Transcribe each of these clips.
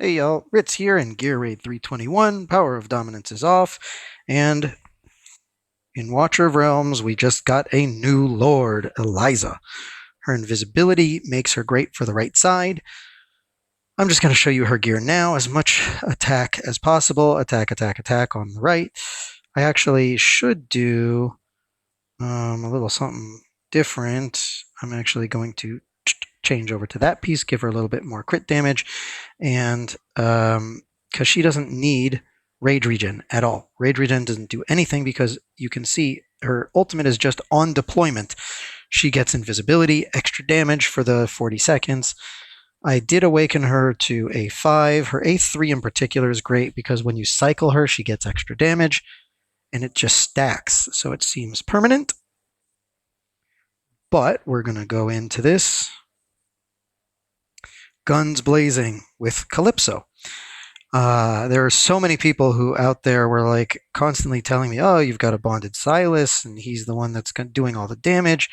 Hey y'all, Ritz here in Gear Raid 321. Power of Dominance is off, and in Watcher of Realms, we just got a new Lord, Eliza. Her invisibility makes her great for the right side. I'm just going to show you her gear now. As much attack as possible. Attack, attack, attack on the right. I actually should do a little something different. I'm actually going to change over to that piece, give her a little bit more crit damage, and because she doesn't need Rage Regen at all. Rage Regen doesn't do anything because you can see her ultimate is just on deployment. She gets invisibility, extra damage for the 40 seconds. I did awaken her to A5. Her A3 in particular is great because when you cycle her, she gets extra damage and it just stacks. So it seems permanent. But we're going to go into this guns blazing with Calypso. There are so many people who out there were like constantly telling me, "Oh, you've got a bonded Silas, and he's the one that's doing all the damage."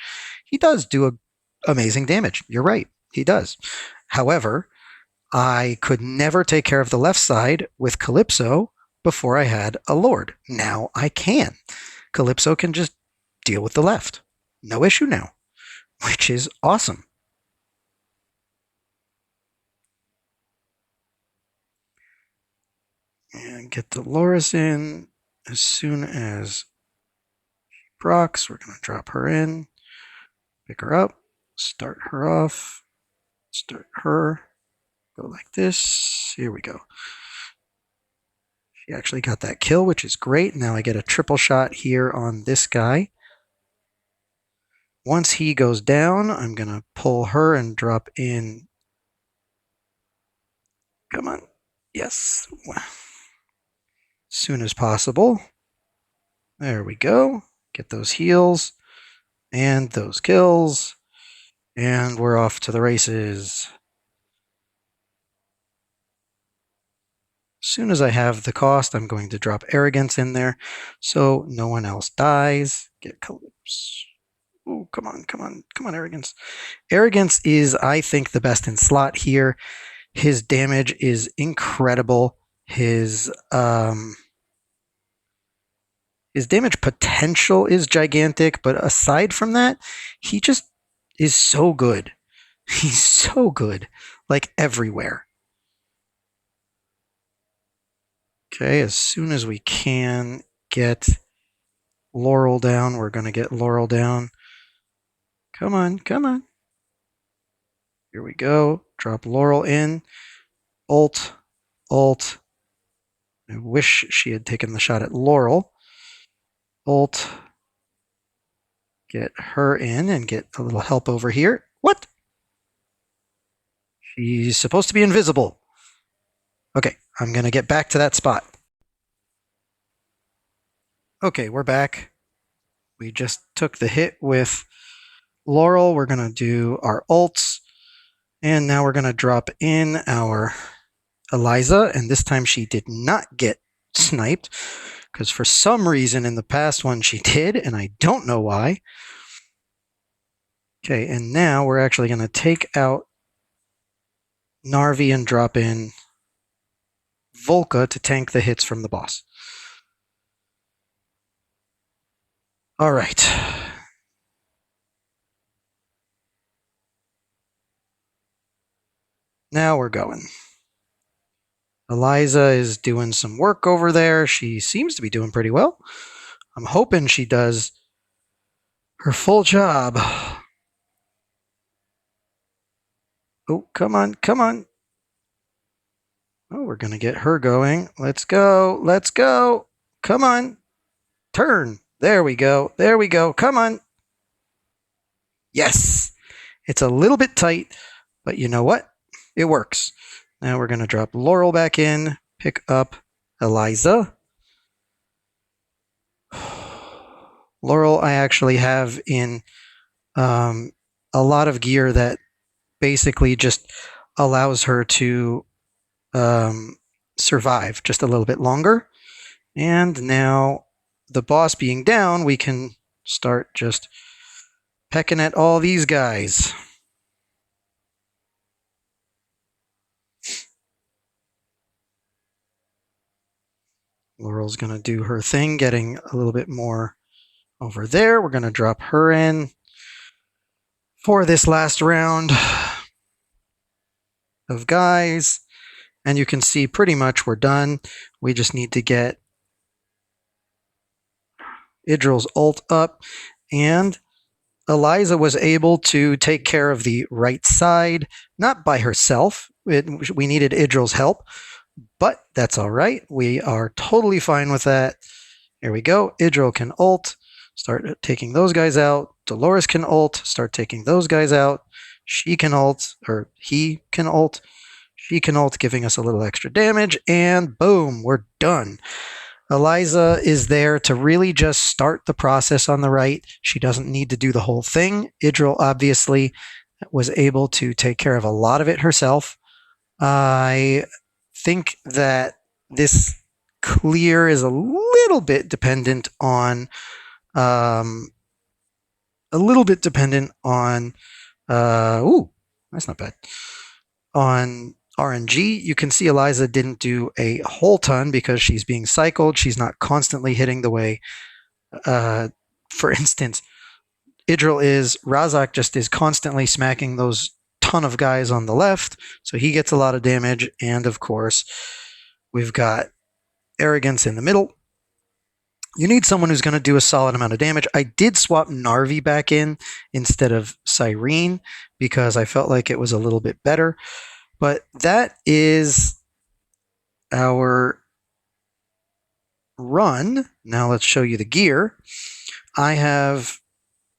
He does do amazing damage. You're right, he does. However, I could never take care of the left side with Calypso before I had a Lord. Now I can. Calypso can just deal with the left. No issue now, which is awesome. And get Dolores in as soon as she procs. We're going to drop her in, pick her up, start her off, start her, go like this. Here we go. She actually got that kill, which is great. Now I get a triple shot here on this guy. Once he goes down, I'm going to pull her and drop in. Come on. Yes. As soon as possible. There we go. Get those heals and those kills. And we're off to the races. As soon as I have the cost, I'm going to drop Arrogance in there so no one else dies. Get Calypso. Oh, come on, come on, come on, Arrogance. Arrogance is, I think, the best in slot here. His damage is incredible. His damage potential is gigantic, but aside from that, he just is so good. He's so good, like everywhere. Okay, as soon as we can get Laurel down, we're going to get Laurel down. Come on, come on. Here we go. Drop Laurel in. Ult, ult. I wish she had taken the shot at Laurel. Ult. Get her in and get a little help over here. What? She's supposed to be invisible. Okay, I'm going to get back to that spot. Okay, we're back. We just took the hit with Laurel. We're going to do our ults. And now we're going to drop in our Eliza. And this time she did not get sniped. Because for some reason in the past one she did. And I don't know why. Okay, and now we're actually going to take out Narvi and drop in Volca to tank the hits from the boss. All right. Now we're going. Eliza is doing some work over there. She seems to be doing pretty well. I'm hoping she does her full job. Oh, come on, come on. Oh, we're going to get her going. Let's go. Let's go. Come on. Turn. There we go. There we go. Come on. Yes. It's a little bit tight, but you know what? It works. Now we're going to drop Laurel back in, pick up Eliza. Laurel, I actually have in a lot of gear that basically just allows her to survive just a little bit longer. And now the boss being down, we can start just pecking at all these guys. Laurel's going to do her thing, getting a little bit more over there. We're going to drop her in for this last round of guys. And you can see pretty much we're done. We just need to get Idril's ult up. And Eliza was able to take care of the right side, not by herself. We needed Idril's help, but that's all right. We are totally fine with that. Here we go. Idril can ult, start taking those guys out. Dolores can ult, start taking those guys out. She can ult, or he can ult. She can ult, giving us a little extra damage, and boom, we're done. Eliza is there to really just start the process on the right. She doesn't need to do the whole thing. Idril obviously was able to take care of a lot of it herself. I think that this clear is a little bit dependent on ooh, that's not bad. On RNG, you can see Eliza didn't do a whole ton because she's being cycled. She's not constantly hitting the way. For instance, Idril is, Razak just is constantly smacking those ton of guys on the left, so he gets a lot of damage. And of course, we've got Arrogance in the middle. You need someone who's going to do a solid amount of damage. I did swap Narvi back in instead of Cyrene because I felt like it was a little bit better. But that is our run. Now let's show you the gear. I have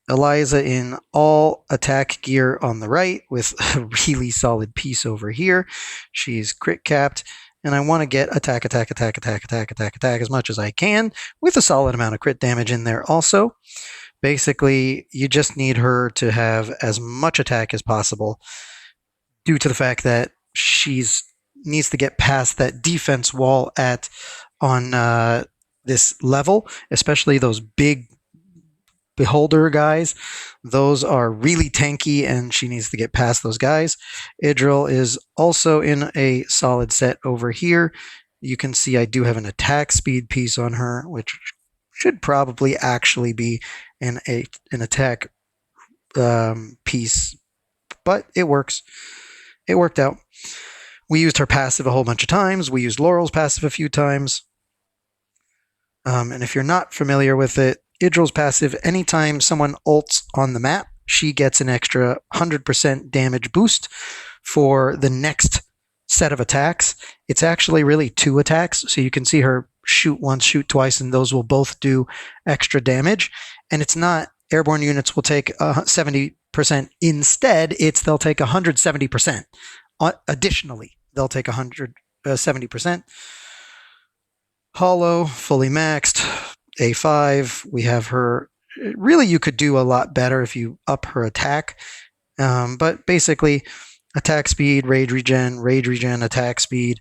Eliza in all attack gear on the right with a really solid piece over here. She's crit capped, and I want to get attack as much as I can with a solid amount of crit damage in there also. Basically, you just need her to have as much attack as possible due to the fact that she's needs to get past that defense wall on this level, especially those big beholder guys. Those are really tanky, and she needs to get past those guys. Idril is also in a solid set over here. You can see I do have an attack speed piece on her, which should probably actually be an attack piece, but it works. It worked out. We used her passive a whole bunch of times. We used Laurel's passive a few times. And if you're not familiar with it, Idril's passive, anytime someone ults on the map, she gets an extra 100% damage boost for the next set of attacks. It's actually really 2 attacks, so you can see her shoot once, shoot twice, and those will both do extra damage. And it's not airborne units will take 70%. Instead, they'll take 170%. Additionally, they'll take 170%. Hollow, fully maxed, A5. We have her. Really, you could do a lot better if you up her attack. But basically, attack speed, rage regen, attack speed.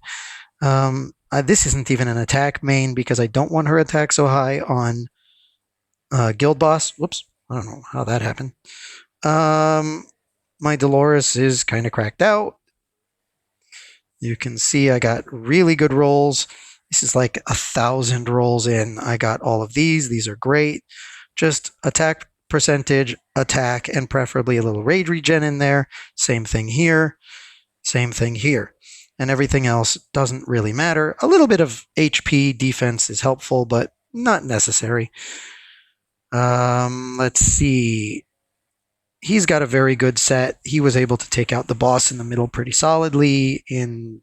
This isn't even an attack main because I don't want her attack so high on Guild Boss. Whoops, I don't know how that happened. My Dolores is kind of cracked out. You can see I got really good rolls. This is like 1,000 rolls in. I got all of these. These are great. Just attack percentage, attack, and preferably a little rage regen in there. Same thing here. Same thing here. And everything else doesn't really matter. A little bit of HP defense is helpful, but not necessary. Let's see. He's got a very good set. He was able to take out the boss in the middle pretty solidly in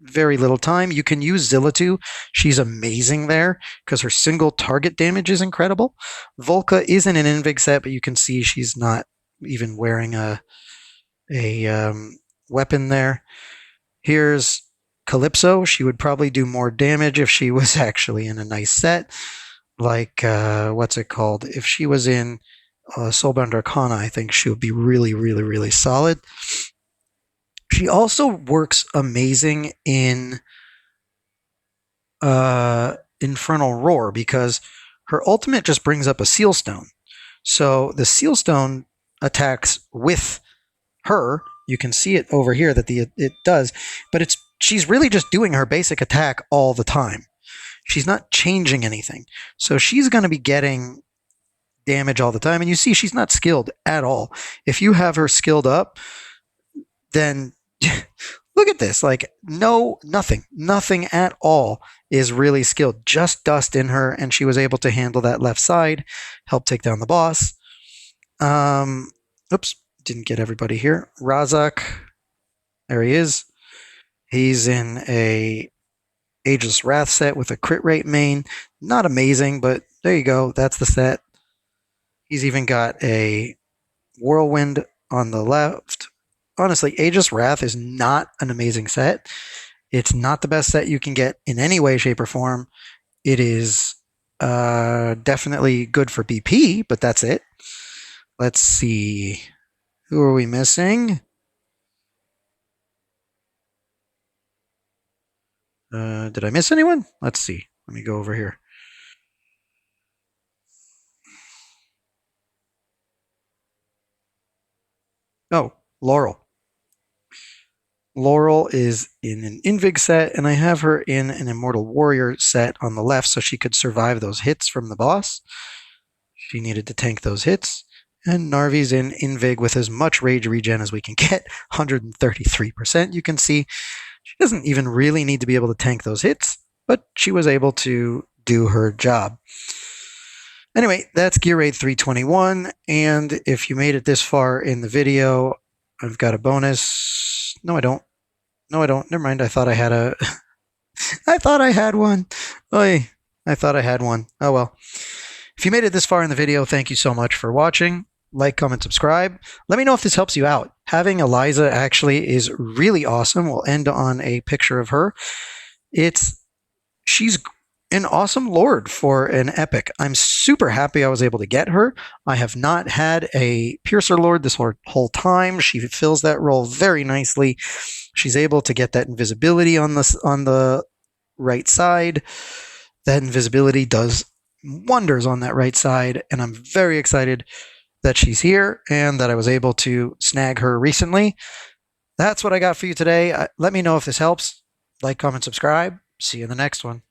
very little time. You can use Zillatu. She's amazing there because her single target damage is incredible. Volca isn't an Invig set, but you can see she's not even wearing a weapon there. Here's Calypso. She would probably do more damage if she was actually in a nice set. Like, what's it called? If she was in Soulbound Arcana, I think she would be really, really, really solid. She also works amazing in Infernal Roar because her ultimate just brings up a Seal Stone. So the Seal Stone attacks with her. You can see it over here that it does, but she's really just doing her basic attack all the time. she's not changing anything. So she's going to be getting damage all the time. And you see, she's not skilled at all. If you have her skilled up, then look at this. Like, nothing at all is really skilled. Just dust in her, and she was able to handle that left side, help take down the boss. Oops, didn't get everybody here. Razak, there he is. He's in a Ageless Wrath set with a crit rate main. Not amazing, but there you go. That's the set. He's even got a Whirlwind on the left. Honestly, Aegis Wrath is not an amazing set. It's not the best set you can get in any way, shape, or form. It is definitely good for BP, but that's it. Let's see. Who are we missing? Did I miss anyone? Let's see. Let me go over here. Oh, Laurel. Laurel is in an Invig set, and I have her in an Immortal Warrior set on the left so she could survive those hits from the boss. She needed to tank those hits. And Narvi's in Invig with as much rage regen as we can get, 133%. You can see she doesn't even really need to be able to tank those hits, but she was able to do her job. Anyway, that's Gear Raid 321, and if you made it this far in the video, I've got a bonus. No, I don't. Never mind. I thought I had a. I thought I had one. Oy, I thought I had one. Oh well. If you made it this far in the video, thank you so much for watching. Like, comment, subscribe. Let me know if this helps you out. Having Eliza actually is really awesome. We'll end on a picture of her. She's an awesome lord for an epic. I'm super happy I was able to get her. I have not had a Piercer Lord this whole time. She fills that role very nicely. She's able to get that invisibility on the right side. That invisibility does wonders on that right side, and I'm very excited that she's here and that I was able to snag her recently. That's what I got for you today. Let me know if this helps. Like, comment, subscribe. See you in the next one.